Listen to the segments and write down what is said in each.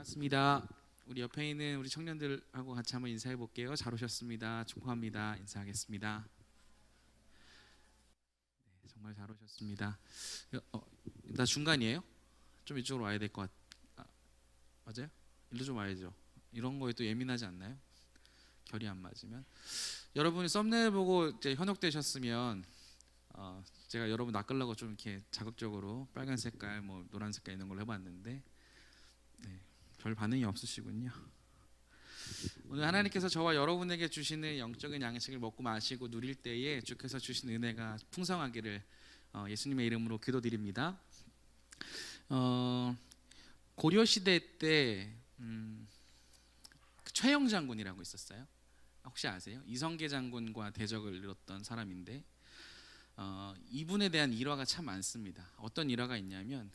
반갑습니다. 우리 옆에 있는 우리 청년들하고 같이 한번 인사해 볼게요. 잘 오셨습니다. 축하합니다. 인사하겠습니다. 네, 정말 잘 오셨습니다. 나 중간이에요? 좀 이쪽으로 와야 될 것 같. 맞아요? 일로 좀 와야죠. 이런 거에 또 예민하지 않나요? 결이 안 맞으면. 여러분이 썸네일 보고 이제 현혹되셨으면 제가 여러분 낚으려고 좀 이렇게 자극적으로 빨간 색깔, 뭐 노란 색깔 있는 걸로 해봤는데 네, 별 반응이 없으시군요. 오늘 하나님께서 저와 여러분에게 주시는 영적인 양식을 먹고 마시고 누릴 때에 주께서 주신 은혜가 풍성하기를 예수님의 이름으로 기도드립니다. 고려 시대 때 최영 장군이라고 있었어요. 혹시 아세요? 이성계 장군과 대적을 이뤘던 사람인데 이분에 대한 일화가 참 많습니다. 어떤 일화가 있냐면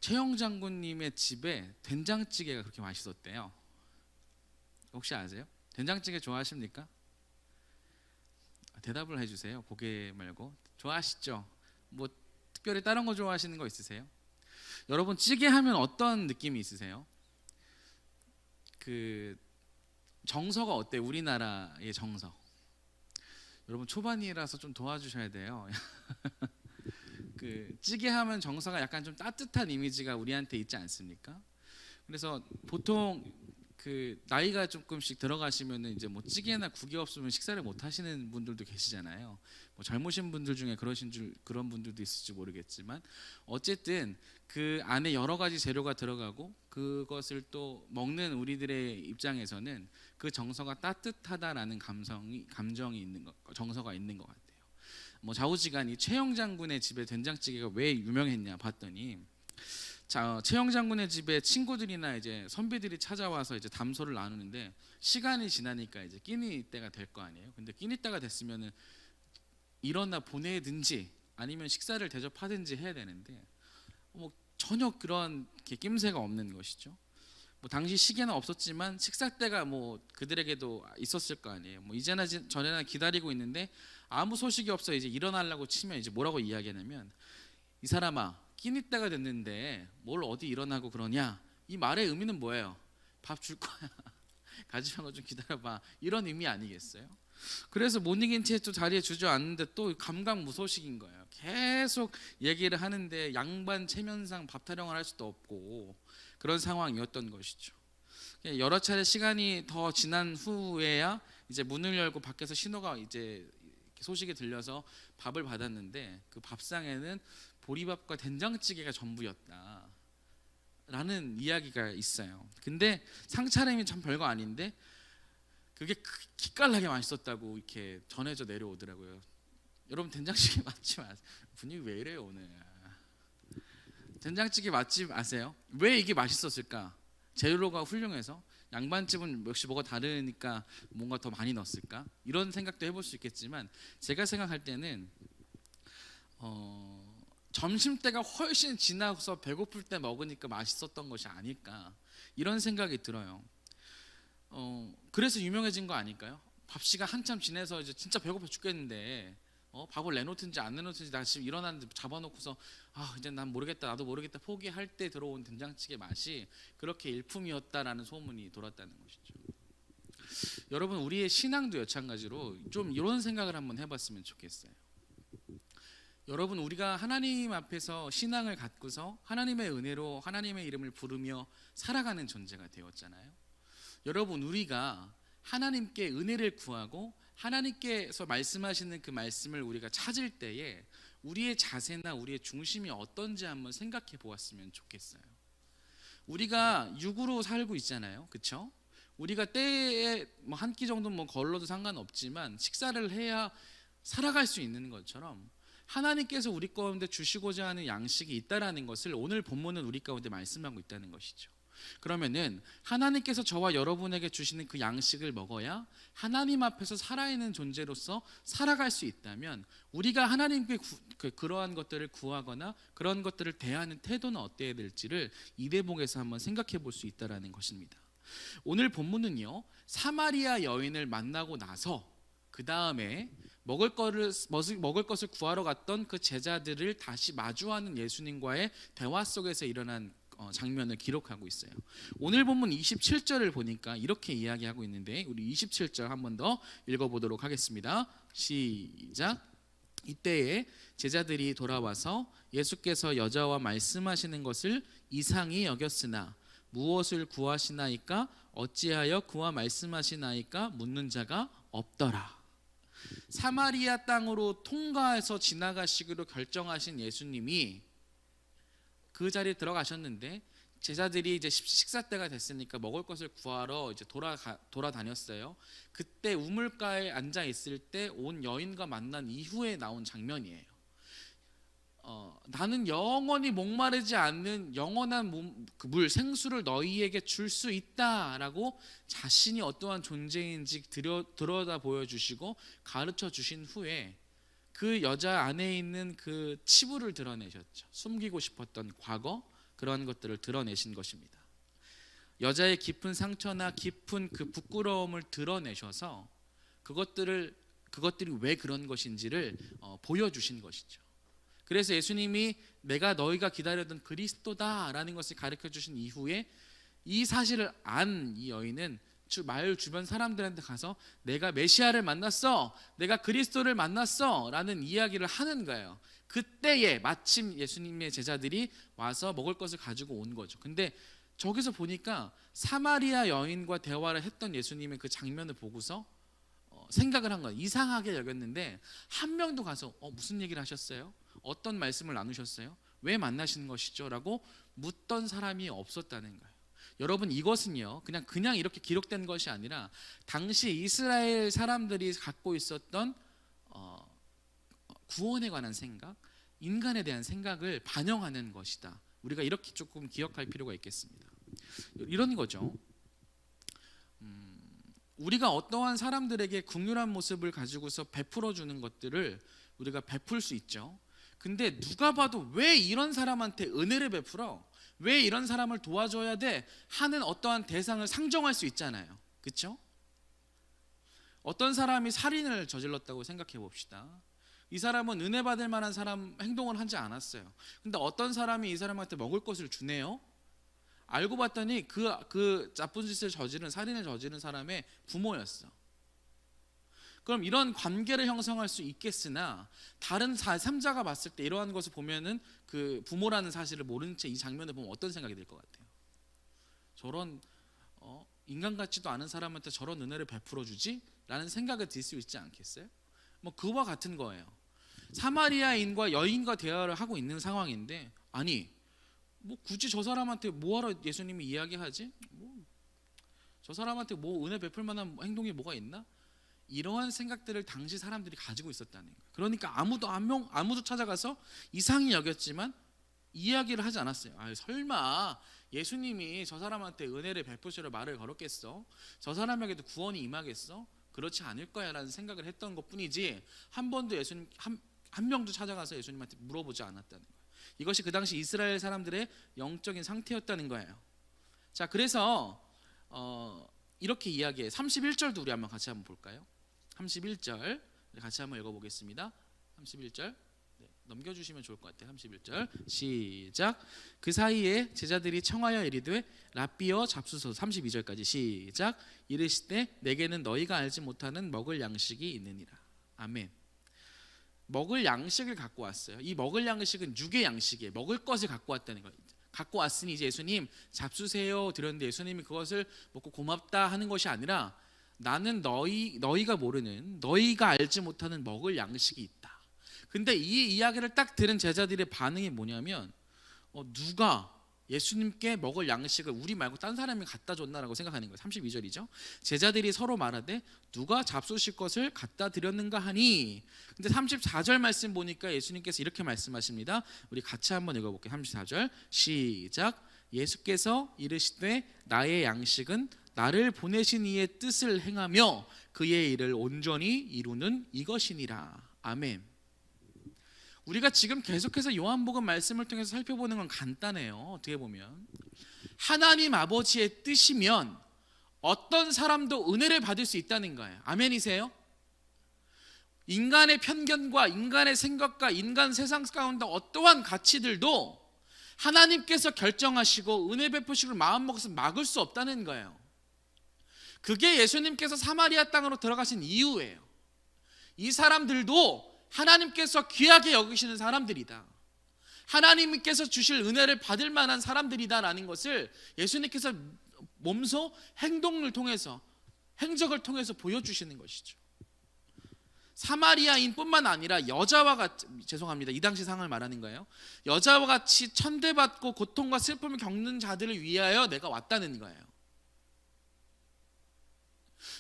최영 장군님의 집에 된장찌개가 그렇게 맛있었대요. 혹시 아세요? 된장찌개 좋아하십니까? 대답을 해주세요. 고개 말고. 좋아하시죠? 뭐 특별히 다른 거 좋아하시는 거 있으세요? 여러분 찌개 하면 어떤 느낌이 있으세요? 그 정서가 어때요? 우리나라의 정서. 여러분 초반이라서 좀 도와주셔야 돼요. 그 찌개 하면 정서가 약간 좀 따뜻한 이미지가 우리한테 있지 않습니까? 그래서 보통 그 나이가 조금씩 들어가시면은 이제 뭐 찌개나 국이 없으면 식사를 못 하시는 분들도 계시잖아요. 뭐 젊으신 분들 중에 그런 분들도 있을지 모르겠지만 어쨌든 그 안에 여러 가지 재료가 들어가고 그것을 또 먹는 우리들의 입장에서는 그 정서가 따뜻하다라는 감정이 있는 거, 정서가 있는 것 같아요. 뭐 좌우지간이 최영 장군의 집에 된장찌개가 왜 유명했냐 봤더니 최영 장군의 집에 친구들이나 이제 선배들이 찾아와서 이제 담소를 나누는데 시간이 지나니까 이제 끼니 때가 될 거 아니에요. 근데 끼니 때가 됐으면은 일어나 보내든지 아니면 식사를 대접하든지 해야 되는데 뭐 전혀 그런 낌새가 없는 것이죠. 뭐 당시 시계는 없었지만 식사 때가 뭐 그들에게도 있었을 거 아니에요. 뭐 이제나 저래나 기다리고 있는데 아무 소식이 없어 이제 일어나려고 치면 이제 뭐라고 이야기하냐면 이 사람아 끼니 때가 됐는데 뭘 어디 일어나고 그러냐, 이 말의 의미는 뭐예요? 밥 줄 거야. 가지면 좀 기다려봐, 이런 의미 아니겠어요? 그래서 못 이긴 채 또 자리에 주저앉는데 또 감감무소식인 거예요. 계속 얘기를 하는데 양반 체면상 밥 타령을 할 수도 없고 그런 상황이었던 것이죠. 여러 차례 시간이 더 지난 후에야 이제 문을 열고 밖에서 신호가 이제 소식이 들려서 밥을 받았는데 그 밥상에는 보리밥과 된장찌개가 전부였다 라는 이야기가 있어요. 근데 상차림이 참 별거 아닌데 그게 기깔나게 맛있었다고 이렇게 전해져 내려오더라고요. 여러분 된장찌개 맛집 아세요? 분위기 왜 이래요 오늘? 된장찌개 맛집 아세요? 왜 이게 맛있었을까? 재료가 훌륭해서? 양반집은 역시 뭐가 다르니까 뭔가 더 많이 넣었을까? 이런 생각도 해볼 수 있겠지만 제가 생각할 때는 점심때가 훨씬 지나서 배고플 때 먹으니까 맛있었던 것이 아닐까 이런 생각이 들어요. 그래서 유명해진 거 아닐까요? 밥시가 한참 지내서 이제 진짜 배고파 죽겠는데 밥을 내놓든지 안 내놓든지 나 지금 일어났는데 잡아놓고서 이제 난 모르겠다, 나도 모르겠다 포기할 때 들어온 된장찌개 맛이 그렇게 일품이었다라는 소문이 돌았다는 것이죠. 여러분 우리의 신앙도 마찬가지로 좀 이런 생각을 한번 해봤으면 좋겠어요. 여러분 우리가 하나님 앞에서 신앙을 갖고서 하나님의 은혜로 하나님의 이름을 부르며 살아가는 존재가 되었잖아요. 여러분 우리가 하나님께 은혜를 구하고 하나님께서 말씀하시는 그 말씀을 우리가 찾을 때에 우리의 자세나 우리의 중심이 어떤지 한번 생각해 보았으면 좋겠어요. 우리가 육으로 살고 있잖아요, 그렇죠? 우리가 때에 뭐 한 끼 정도 뭐 걸러도 상관없지만 식사를 해야 살아갈 수 있는 것처럼 하나님께서 우리 가운데 주시고자 하는 양식이 있다라는 것을 오늘 본문은 우리 가운데 말씀하고 있다는 것이죠. 그러면은 하나님께서 저와 여러분에게 주시는 그 양식을 먹어야 하나님 앞에서 살아있는 존재로서 살아갈 수 있다면 우리가 하나님께 그러한 것들을 구하거나 그런 것들을 대하는 태도는 어때야 될지를 이 대목에서 한번 생각해 볼 수 있다는 것입니다. 오늘 본문은요, 사마리아 여인을 만나고 나서 그 다음에 먹을 것을 구하러 갔던 그 제자들을 다시 마주하는 예수님과의 대화 속에서 일어난 장면을 기록하고 있어요. 오늘 본문 27절을 보니까 이렇게 이야기하고 있는데 우리 27절 한 번 더 읽어보도록 하겠습니다. 시작. 이때에 제자들이 돌아와서 예수께서 여자와 말씀하시는 것을 이상히 여겼으나 무엇을 구하시나이까 어찌하여 그와 말씀하시나이까 묻는 자가 없더라. 사마리아 땅으로 통과해서 지나가시기로 결정하신 예수님이 그 자리에 들어가셨는데 제자들이 이제 식사 때가 됐으니까 먹을 것을 구하러 이제 돌아다녔어요. 그때 우물가에 앉아 있을 때 온 여인과 만난 이후에 나온 장면이에요. 나는 영원히 목마르지 않는 영원한 물 생수를 너희에게 줄 수 있다라고 자신이 어떠한 존재인지 들여다 보여주시고 가르쳐 주신 후에 그 여자 안에 있는 그 치부를 드러내셨죠. 숨기고 싶었던 과거, 그런 것들을 드러내신 것입니다. 여자의 깊은 상처나 깊은 그 부끄러움을 드러내셔서 그것들이 왜 그런 것인지를 보여주신 것이죠. 그래서 예수님이 내가 너희가 기다렸던 그리스도다라는 것을 가르쳐 주신 이후에 이 사실을 안 이 여인은 마을 주변 사람들한테 가서 내가 메시아를 만났어, 내가 그리스도를 만났어 라는 이야기를 하는 거예요. 그때에 마침 예수님의 제자들이 와서 먹을 것을 가지고 온 거죠. 근데 저기서 보니까 사마리아 여인과 대화를 했던 예수님의 그 장면을 보고서 생각을 한 거예요. 이상하게 여겼는데 한 명도 가서 무슨 얘기를 하셨어요? 어떤 말씀을 나누셨어요? 왜 만나시는 것이죠? 라고 묻던 사람이 없었다는 거예요. 여러분, 이것은요 그냥 이렇게 기록된 것이 아니라 당시 이스라엘 사람들이 갖고 있었던 구원에 관한 생각, 인간에 대한 생각을 반영하는 것이다. 우리가 이렇게 조금 기억할 필요가 있겠습니다. 이런 거죠. 우리가 어떠한 사람들에게 긍휼한 모습을 가지고서 베풀어 주는 것들을 우리가 베풀 수 있죠. 근데 누가 봐도 왜 이런 사람한테 은혜를 베풀어? 왜 이런 사람을 도와줘야 돼? 하는 어떠한 대상을 상정할 수 있잖아요. 그렇죠? 어떤 사람이 살인을 저질렀다고 생각해 봅시다. 이 사람은 은혜 받을 만한 사람 행동을 하지 않았어요. 근데 어떤 사람이 이 사람한테 먹을 것을 주네요. 알고 봤더니 그 나쁜 짓을 저지른, 살인을 저지른 사람의 부모였어. 그럼 이런 관계를 형성할 수 있겠으나 다른 3자가 봤을 때 이러한 것을 보면은 그 부모라는 사실을 모른 채 이 장면을 보면 어떤 생각이 들 것 같아요? 저런 인간 같지도 않은 사람한테 저런 은혜를 베풀어 주지? 라는 생각이 들 수 있지 않겠어요? 뭐 그와 같은 거예요. 사마리아인과 여인과 대화를 하고 있는 상황인데 아니 뭐 굳이 저 사람한테 뭐하러 예수님이 이야기하지? 저 사람한테 뭐 은혜 베풀 만한 행동이 뭐가 있나? 이러한 생각들을 당시 사람들이 가지고 있었다는 거예요. 그러니까 아무도 찾아가서 이상히 여겼지만 이야기를 하지 않았어요. 설마 예수님이 저 사람한테 은혜를 베푸시려 말을 걸었겠어? 저 사람에게도 구원이 임하겠어? 그렇지 않을 거야 라는 생각을 했던 것뿐이지 한 번도 예수님 한 명도 찾아가서 예수님한테 물어보지 않았다는 거예요. 이것이 그 당시 이스라엘 사람들의 영적인 상태였다는 거예요. 자, 그래서 이렇게 이야기해. 31절도 우리 한번 같이 한번 볼까요? 31절 같이 한번 읽어보겠습니다. 31절 넘겨주시면 좋을 것 같아요. 31절 시작. 그 사이에 제자들이 청하여 이르되 랍비여 잡수소. 32절까지 시작. 이르시되 내게는 너희가 알지 못하는 먹을 양식이 있느니라. 아멘. 먹을 양식을 갖고 왔어요. 이 먹을 양식은 육의 양식이에요. 먹을 것을 갖고 왔다는 거예요. 갖고 왔으니 이제 예수님 잡수세요 드렸는데 예수님이 그것을 먹고 고맙다 하는 것이 아니라 나는 너희가 모르는, 너희가 알지 못하는 먹을 양식이 있다. 근데 이 이야기를 딱 들은 제자들의 반응이 뭐냐면 누가 예수님께 먹을 양식을 우리 말고 딴 사람이 갖다 줬나라고 생각하는 거예요. 32절이죠. 제자들이 서로 말하되 누가 잡수실 것을 갖다 드렸는가 하니. 근데 34절 말씀 보니까 예수님께서 이렇게 말씀하십니다. 우리 같이 한번 읽어볼게요. 34절 시작. 예수께서 이르시되 나의 양식은 나를 보내신 이의 뜻을 행하며 그의 일을 온전히 이루는 이것이니라. 아멘. 우리가 지금 계속해서 요한복음 말씀을 통해서 살펴보는 건 간단해요. 어떻게 보면 하나님 아버지의 뜻이면 어떤 사람도 은혜를 받을 수 있다는 거예요. 아멘이세요? 인간의 편견과 인간의 생각과 인간 세상 가운데 어떠한 가치들도 하나님께서 결정하시고 은혜 베푸시고 마음먹어서 막을 수 없다는 거예요. 그게 예수님께서 사마리아 땅으로 들어가신 이유예요. 이 사람들도 하나님께서 귀하게 여기시는 사람들이다, 하나님께서 주실 은혜를 받을 만한 사람들이다라는 것을 예수님께서 몸소 행동을 통해서, 행적을 통해서 보여주시는 것이죠. 사마리아인뿐만 아니라 여자와 같이, 죄송합니다, 이 당시 상황을 말하는 거예요. 여자와 같이 천대받고 고통과 슬픔을 겪는 자들을 위하여 내가 왔다는 거예요.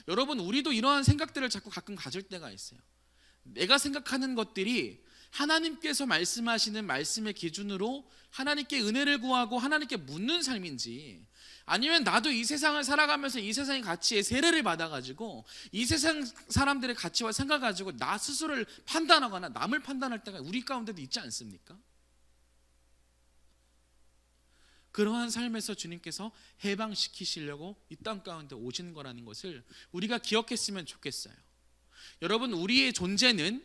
여러분, 우리도 이러한 생각들을 자꾸 가끔 가질 때가 있어요. 내가 생각하는 것들이 하나님께서 말씀하시는 말씀의 기준으로 하나님께 은혜를 구하고 하나님께 묻는 삶인지, 아니면 나도 이 세상을 살아가면서 이 세상의 가치에 세례를 받아가지고 이 세상 사람들의 가치와 생각 가지고 나 스스로를 판단하거나 남을 판단할 때가 우리 가운데도 있지 않습니까? 그러한 삶에서 주님께서 해방시키시려고 이 땅 가운데 오신 거라는 것을 우리가 기억했으면 좋겠어요. 여러분, 우리의 존재는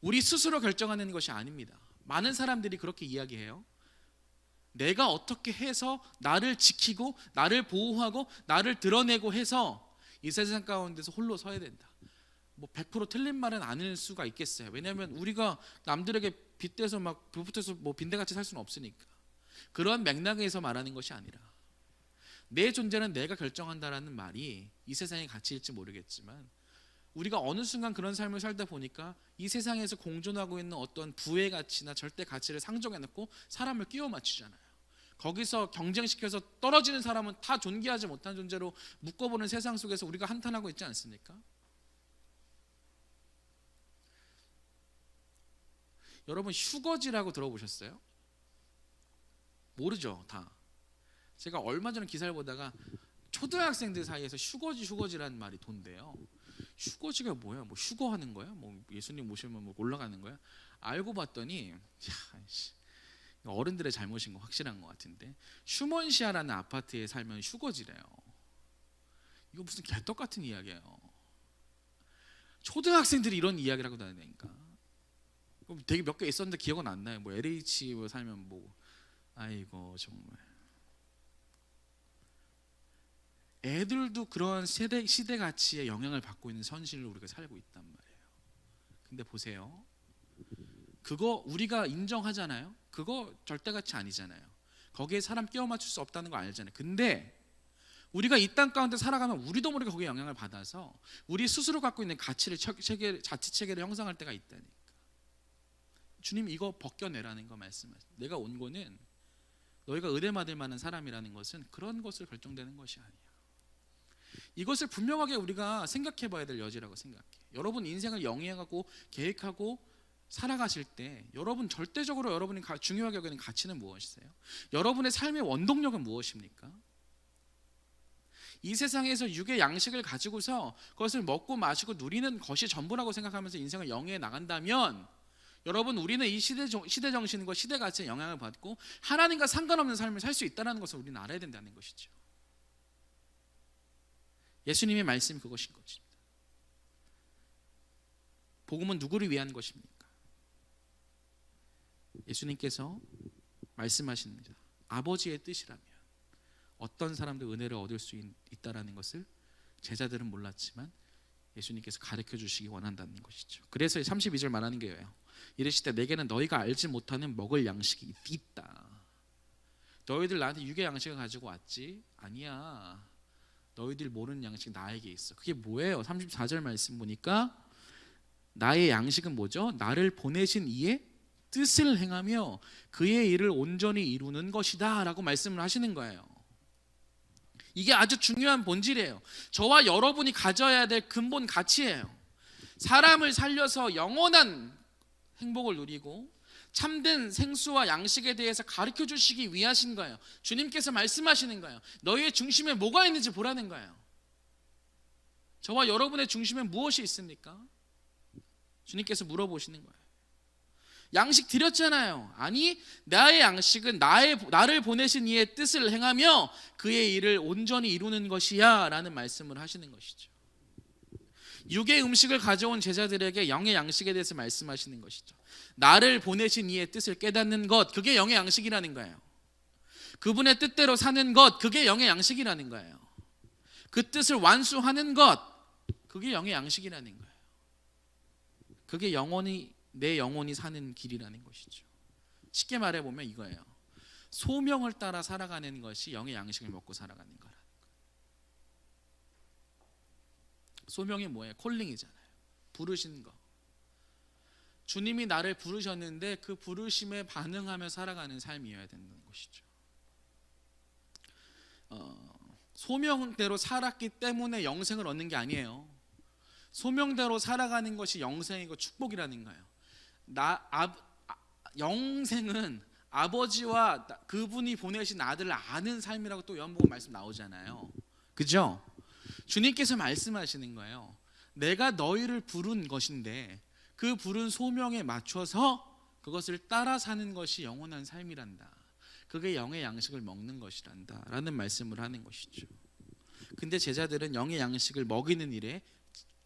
우리 스스로 결정하는 것이 아닙니다. 많은 사람들이 그렇게 이야기해요. 내가 어떻게 해서 나를 지키고 나를 보호하고 나를 드러내고 해서 이 세상 가운데서 홀로 서야 된다. 100% 틀린 말은 아닐 수가 있겠어요. 왜냐하면 우리가 남들에게 빗대서 막 부붙어서 빈대같이 살 수는 없으니까. 그런 맥락에서 말하는 것이 아니라 내 존재는 내가 결정한다라는 말이 이 세상의 가치일지 모르겠지만, 우리가 어느 순간 그런 삶을 살다 보니까 이 세상에서 공존하고 있는 어떤 부의 가치나 절대 가치를 상정해놓고 사람을 끼워 맞추잖아요. 거기서 경쟁시켜서 떨어지는 사람은 다 존귀하지 못한 존재로 묶어보는 세상 속에서 우리가 한탄하고 있지 않습니까? 여러분, 휴거지라고 들어보셨어요? 모르죠, 다. 제가 얼마 전에 기사를 보다가 초등학생들 사이에서 휴거지라는 말이 돈대요. 휴거지가 뭐야? 휴거하는 거야? 예수님 모시면 올라가는 거야? 알고 봤더니 어른들의 잘못인 거 확실한 것 같은데, 휴먼시아라는 아파트에 살면 휴거지래요. 이거 무슨 개떡 같은 이야기예요. 초등학생들이 이런 이야기를 하고 다니니까. 되게 몇 개 있었는데 기억은 안 나요. LH 살면 아이고 정말. 애들도 그런 시대 가치에 영향을 받고 있는 현실을 우리가 살고 있단 말이에요. 근데 보세요, 그거 우리가 인정하잖아요. 그거 절대 가치 아니잖아요. 거기에 사람 끼워 맞출 수 없다는 거 알잖아요. 근데 우리가 이 땅 가운데 살아가면 우리도 모르게 거기에 영향을 받아서 우리 스스로 갖고 있는 가치를 자치 체계를 형성할 때가 있다니까. 주님 이거 벗겨내라는 거 말씀하세요. 내가 온 거는 너희가 은혜 받을 만한 사람이라는 것은 그런 것을 결정되는 것이 아니야. 이것을 분명하게 우리가 생각해 봐야 될 여지라고 생각해. 여러분 인생을 영위하고 계획하고 살아가실 때 여러분 절대적으로 여러분이 중요하게 여기는 가치는 무엇이세요? 여러분의 삶의 원동력은 무엇입니까? 이 세상에서 육의 양식을 가지고서 그것을 먹고 마시고 누리는 것이 전부라고 생각하면서 인생을 영위해 나간다면, 여러분 우리는 이 시대 정신과 시대 가치에 영향을 받고 하나님과 상관없는 삶을 살 수 있다는 것을 우리는 알아야 된다는 것이죠. 예수님의 말씀이 그것인 것입니다. 복음은 누구를 위한 것입니까? 예수님께서 말씀하십니다. 아버지의 뜻이라면 어떤 사람도 은혜를 얻을 수 있다라는 것을 제자들은 몰랐지만 예수님께서 가르쳐 주시기 원한다는 것이죠. 그래서 32절 말하는 게예요. 이르시되 내게는 너희가 알지 못하는 먹을 양식이 있다. 너희들 나한테 육의 양식을 가지고 왔지? 아니야. 너희들 모르는 양식 나에게 있어. 그게 뭐예요? 34절 말씀 보니까 나의 양식은 뭐죠? 나를 보내신 이의 뜻을 행하며 그의 일을 온전히 이루는 것이다 라고 말씀을 하시는 거예요. 이게 아주 중요한 본질이에요. 저와 여러분이 가져야 될 근본 가치예요. 사람을 살려서 영원한 행복을 누리고 참된 생수와 양식에 대해서 가르쳐 주시기 위하신 거예요. 주님께서 말씀하시는 거예요. 너희의 중심에 뭐가 있는지 보라는 거예요. 저와 여러분의 중심에 무엇이 있습니까? 주님께서 물어보시는 거예요. 양식 드렸잖아요. 아니, 나의 양식은 나를 보내신 이의 뜻을 행하며 그의 일을 온전히 이루는 것이야 라는 말씀을 하시는 것이죠. 육의 음식을 가져온 제자들에게 영의 양식에 대해서 말씀하시는 것이죠. 나를 보내신 이의 뜻을 깨닫는 것, 그게 영의 양식이라는 거예요. 그분의 뜻대로 사는 것, 그게 영의 양식이라는 거예요. 그 뜻을 완수하는 것, 그게 영의 양식이라는 거예요. 그게 내 영혼이 사는 길이라는 것이죠. 쉽게 말해보면 이거예요. 소명을 따라 살아가는 것이 영의 양식을 먹고 살아가는 거라는 거예요. 소명이 뭐예요? 콜링이잖아요. 부르신 거. 주님이 나를 부르셨는데 그 부르심에 반응하며 살아가는 삶이어야 된다는 것이죠. 소명대로 살았기 때문에 영생을 얻는 게 아니에요. 소명대로 살아가는 것이 영생이고 축복이라는 거예요. 영생은 아버지와 그분이 보내신 아들을 아는 삶이라고 또 요한복음 말씀 나오잖아요. 그죠? 주님께서 말씀하시는 거예요. 내가 너희를 부른 것인데 그 부른 소명에 맞춰서 그것을 따라 사는 것이 영원한 삶이란다. 그게 영의 양식을 먹는 것이란다 라는 말씀을 하는 것이죠. 근데 제자들은 영의 양식을 먹이는 일에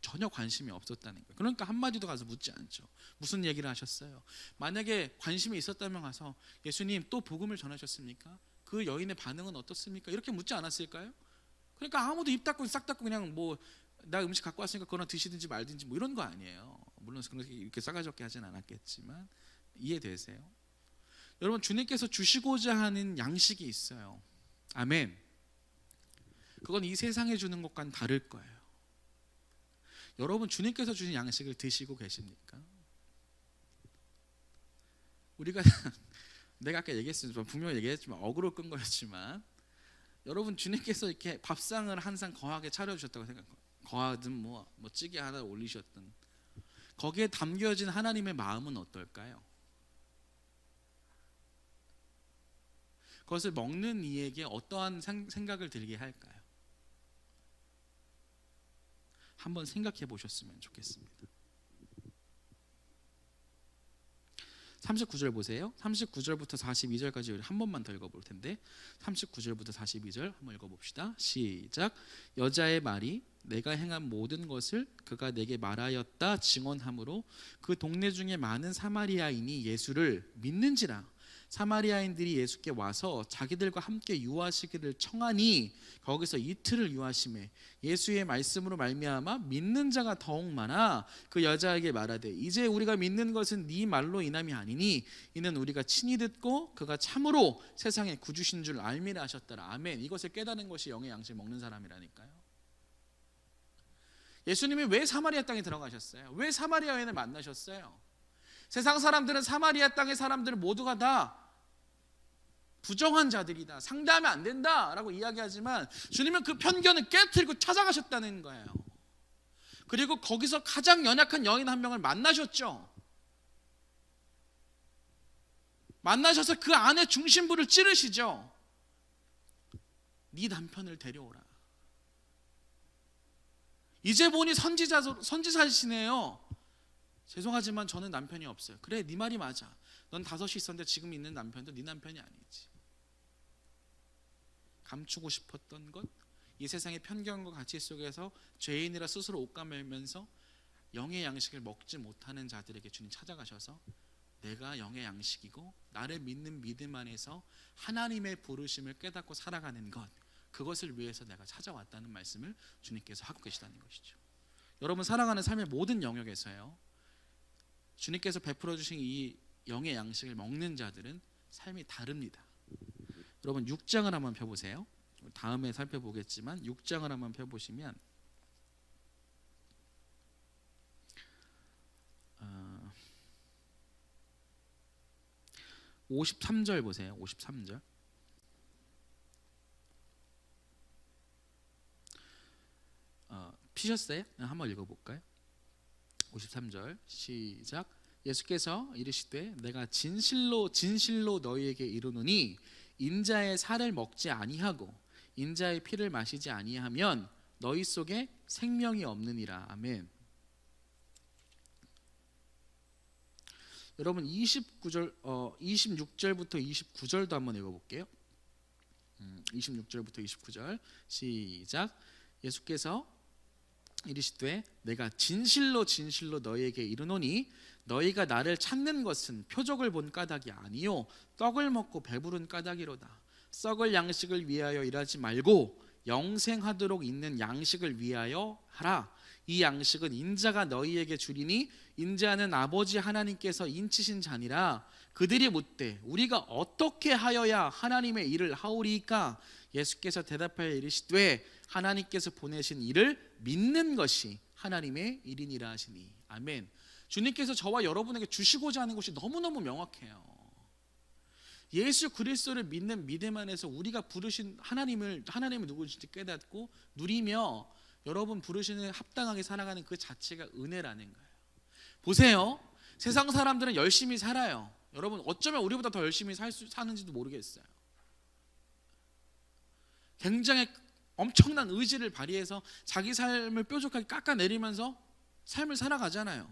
전혀 관심이 없었다는 거예요. 그러니까 한마디도 가서 묻지 않죠. 무슨 얘기를 하셨어요? 만약에 관심이 있었다면 가서 예수님 또 복음을 전하셨습니까? 그 여인의 반응은 어떻습니까? 이렇게 묻지 않았을까요? 그러니까 아무도 입 닫고 싹 닫고 그냥 뭐 나 음식 갖고 왔으니까 그거나 드시든지 말든지 뭐 이런 거 아니에요. 물론 그렇게 이렇게 싸가지 없게 하진 않았겠지만 이해되세요? 여러분, 주님께서 주시고자 하는 양식이 있어요. 아멘. 그건 이 세상에 주는 것과는 다를 거예요. 여러분, 주님께서 주신 양식을 드시고 계십니까? 우리가 내가 아까 얘기했지만 분명히 얘기했지만 어그로 끈 거였지만 여러분, 주님께서 이렇게 밥상을 항상 거하게 차려주셨다고 생각해요. 거하든 뭐 찌개 하나 올리셨든 거기에 담겨진 하나님의 마음은 어떨까요? 그것을 먹는 이에게 어떠한 생각을 들게 할까요? 한번 생각해 보셨으면 좋겠습니다. 39절 보세요. 39절부터 42절까지 우리 한 번만 더 읽어볼 텐데 39절부터 42절 한번 읽어봅시다. 시작. 여자의 말이 내가 행한 모든 것을 그가 내게 말하였다 증언하므로 그 동네 중에 많은 사마리아인이 예수를 믿는지라. 사마리아인들이 예수께 와서 자기들과 함께 유하시기를 청하니 거기서 이틀을 유하심에 예수의 말씀으로 말미암아 믿는 자가 더욱 많아 그 여자에게 말하되 이제 우리가 믿는 것은 네 말로 인함이 아니니 이는 우리가 친히 듣고 그가 참으로 세상의 구주신 줄 알미라 하셨더라. 아멘. 이것을 깨닫는 것이 영의 양식 먹는 사람이라니까요. 예수님이 왜 사마리아 땅에 들어가셨어요? 왜 사마리아 여인을 만나셨어요? 세상 사람들은 사마리아 땅의 사람들 모두가 다 부정한 자들이다, 상대하면 안 된다 라고 이야기하지만 주님은 그 편견을 깨트리고 찾아가셨다는 거예요. 그리고 거기서 가장 연약한 여인 한 명을 만나셨죠. 만나셔서 그 안에 중심부를 찌르시죠. 네 남편을 데려오라. 이제 보니 선지자시네요. 죄송하지만 저는 남편이 없어요. 그래, 네 말이 맞아. 넌 5이 있었는데 지금 있는 남편도 네 남편이 아니지. 감추고 싶었던 것, 이 세상의 편견과 가치 속에서 죄인이라 스스로 옷가매면서 영의 양식을 먹지 못하는 자들에게 주님 찾아가셔서 내가 영의 양식이고 나를 믿는 믿음 안에서 하나님의 부르심을 깨닫고 살아가는 것, 그것을 위해서 내가 찾아왔다는 말씀을 주님께서 하고 계시다는 것이죠. 여러분, 살아가는 삶의 모든 영역에서요, 주님께서 베풀어 주신 이 영의 양식을 먹는 자들은 삶이 다릅니다. 여러분, 6장을 한번 펴보세요. 다음에 살펴보겠지만 6장을 한번 펴보시면 53절 보세요. 53절. 피셨어요? 한번 읽어볼까요? 53절 시작. 예수께서 이르시되 내가 진실로 진실로 너희에게 이르노니 인자의 살을 먹지 아니하고 인자의 피를 마시지 아니하면 너희 속에 생명이 없느니라. 아멘. 여러분, 26절부터 29절도 한번 읽어볼게요. 26절부터 29절 시작. 예수께서 이르시되 내가 진실로 진실로 너희에게 이르노니 너희가 나를 찾는 것은 표적을 본 까닭이 아니요 떡을 먹고 배부른 까닭이로다. 썩을 양식을 위하여 일하지 말고 영생하도록 있는 양식을 위하여 하라. 이 양식은 인자가 너희에게 주리니 인자는 아버지 하나님께서 인치신 자니라. 그들이 묻되 우리가 어떻게 하여야 하나님의 일을 하오리이까? 예수께서 대답하여 이르시되 하나님께서 보내신 일을 믿는 것이 하나님의 일이니라 하시니. 아멘. 주님께서 저와 여러분에게 주시고자 하는 것이 너무너무 명확해요. 예수 그리스도를 믿는 믿음 안에서 우리가 부르신 하나님이 누구인지 깨닫고 누리며 여러분 부르시는 합당하게 살아가는 그 자체가 은혜라는 거예요. 보세요. 세상 사람들은 열심히 살아요. 여러분 어쩌면 우리보다 더 열심히 사는지도 모르겠어요. 굉장히 엄청난 의지를 발휘해서 자기 삶을 뾰족하게 깎아내리면서 삶을 살아가잖아요.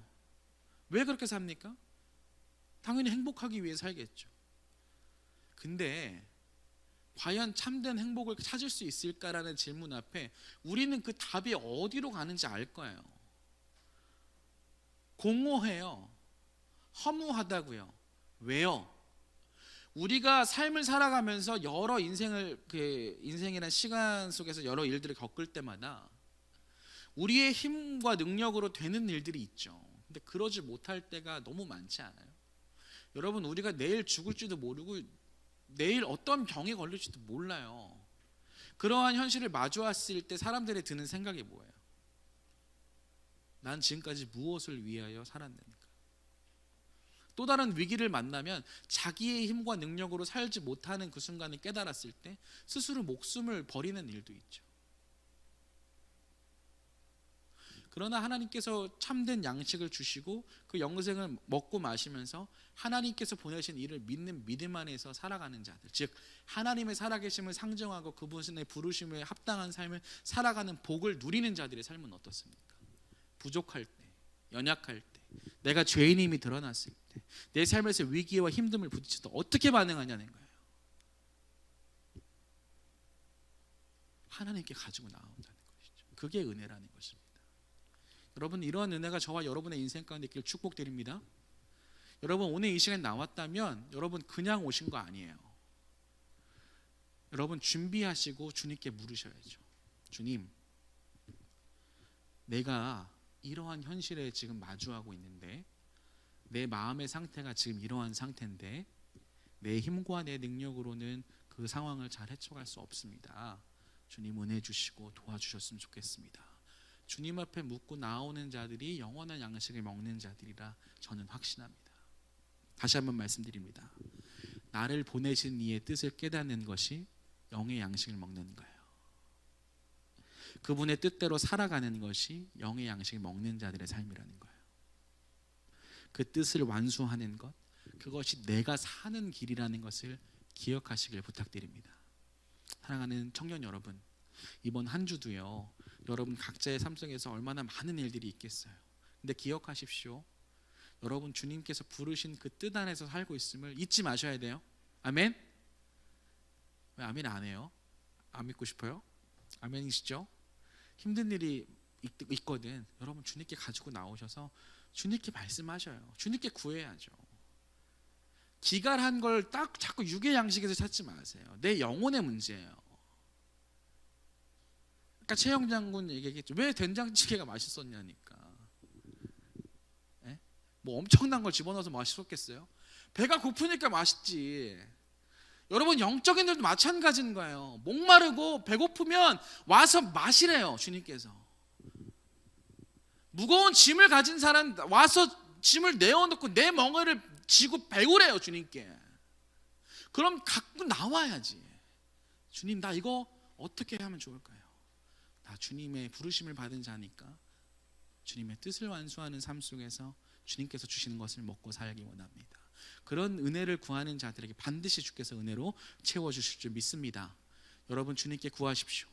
왜 그렇게 삽니까? 당연히 행복하기 위해 살겠죠. 근데 과연 참된 행복을 찾을 수 있을까라는 질문 앞에 우리는 그 답이 어디로 가는지 알 거예요. 공허해요. 허무하다고요. 왜요? 우리가 삶을 살아가면서 여러 인생이란 시간 속에서 여러 일들을 겪을 때마다 우리의 힘과 능력으로 되는 일들이 있죠. 근데 그러지 못할 때가 너무 많지 않아요? 여러분 우리가 내일 죽을지도 모르고 내일 어떤 병에 걸릴지도 몰라요. 그러한 현실을 마주했을 때 사람들이 드는 생각이 뭐예요? 난 지금까지 무엇을 위하여 살았는가? 또 다른 위기를 만나면 자기의 힘과 능력으로 살지 못하는 그 순간을 깨달았을 때 스스로 목숨을 버리는 일도 있죠. 그러나 하나님께서 참된 양식을 주시고 그 영생을 먹고 마시면서 하나님께서 보내신 일을 믿는 믿음 안에서 살아가는 자들, 즉 하나님의 살아계심을 상정하고 그분의 부르심에 합당한 삶을 살아가는 복을 누리는 자들의 삶은 어떻습니까? 부족할 때, 연약할 때, 내가 죄인임이 드러났을 때, 내 삶에서 위기와 힘듦을 부딪힐 때 어떻게 반응하냐는 거예요. 하나님께 가지고 나온다는 것이죠. 그게 은혜라는 것입니다. 여러분 이러한 은혜가 저와 여러분의 인생 가운데 있기를 축복드립니다. 여러분 오늘 이 시간에 나왔다면 여러분 그냥 오신 거 아니에요. 여러분 준비하시고 주님께 물으셔야죠. 주님, 내가 이러한 현실에 지금 마주하고 있는데 내 마음의 상태가 지금 이러한 상태인데 내 힘과 내 능력으로는 그 상황을 잘 헤쳐갈 수 없습니다. 주님 은혜 주시고 도와주셨으면 좋겠습니다. 주님 앞에 묻고 나오는 자들이 영원한 양식을 먹는 자들이라 저는 확신합니다. 다시 한번 말씀드립니다. 나를 보내신 이의 뜻을 깨닫는 것이 영의 양식을 먹는 거예요. 그분의 뜻대로 살아가는 것이 영의 양식을 먹는 자들의 삶이라는 거예요. 그 뜻을 완수하는 것, 그것이 내가 사는 길이라는 것을 기억하시길 부탁드립니다. 사랑하는 청년 여러분, 이번 한 주도요 여러분 각자의 삶 속에서 얼마나 많은 일들이 있겠어요. 근데 기억하십시오. 여러분 주님께서 부르신 그 뜻 안에서 살고 있음을 잊지 마셔야 돼요. 아멘? 왜 아멘 안 해요? 안 믿고 싶어요? 아멘이시죠? 힘든 일이 있거든. 여러분 주님께 가지고 나오셔서 주님께 말씀하셔요. 주님께 구해야죠. 기갈한 걸 딱 자꾸 육의 양식에서 찾지 마세요. 내 영혼의 문제예요. 아까 최영 장군 얘기했죠. 왜 된장찌개가 맛있었냐니까. 에? 뭐 엄청난 걸 집어넣어서 맛있었겠어요? 배가 고프니까 맛있지. 여러분 영적인 일도 마찬가지인 거예요. 목마르고 배고프면 와서 마시래요. 주님께서. 무거운 짐을 가진 사람 와서 짐을 내어놓고 내 멍에를 지고 배우래요. 주님께. 그럼 갖고 나와야지. 주님 나 이거 어떻게 하면 좋을까요? 나 주님의 부르심을 받은 자니까 주님의 뜻을 완수하는 삶 속에서 주님께서 주시는 것을 먹고 살기 원합니다. 그런 은혜를 구하는 자들에게 반드시 주께서 은혜로 채워주실 줄 믿습니다. 여러분 주님께 구하십시오.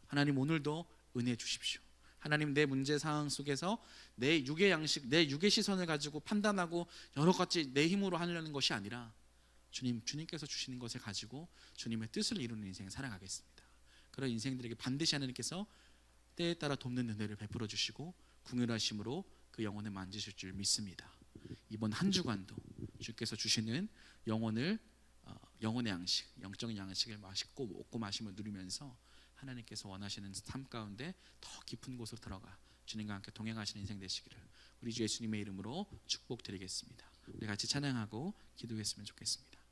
하나님 오늘도 은혜 주십시오. 하나님 내 문제 상황 속에서 내 육의 양식, 내 육의 시선을 가지고 판단하고 여러 가지 내 힘으로 하려는 것이 아니라 주님께서 주시는 것을 가지고 주님의 뜻을 이루는 인생을 살아가겠습니다. 그런 인생들에게 반드시 하나님께서 때에 따라 돕는 은혜를 베풀어 주시고 궁휼하심으로 그 영혼을 만지실 줄 믿습니다. 이번 한 주간도 주께서 주시는 영혼의 양식, 영적인 양식을 맛있고 먹고 마심을 누리면서 하나님께서 원하시는 삶 가운데 더 깊은 곳으로 들어가 주님과 함께 동행하시는 인생 되시기를 우리 주 예수님의 이름으로 축복드리겠습니다. 우리 같이 찬양하고 기도했으면 좋겠습니다.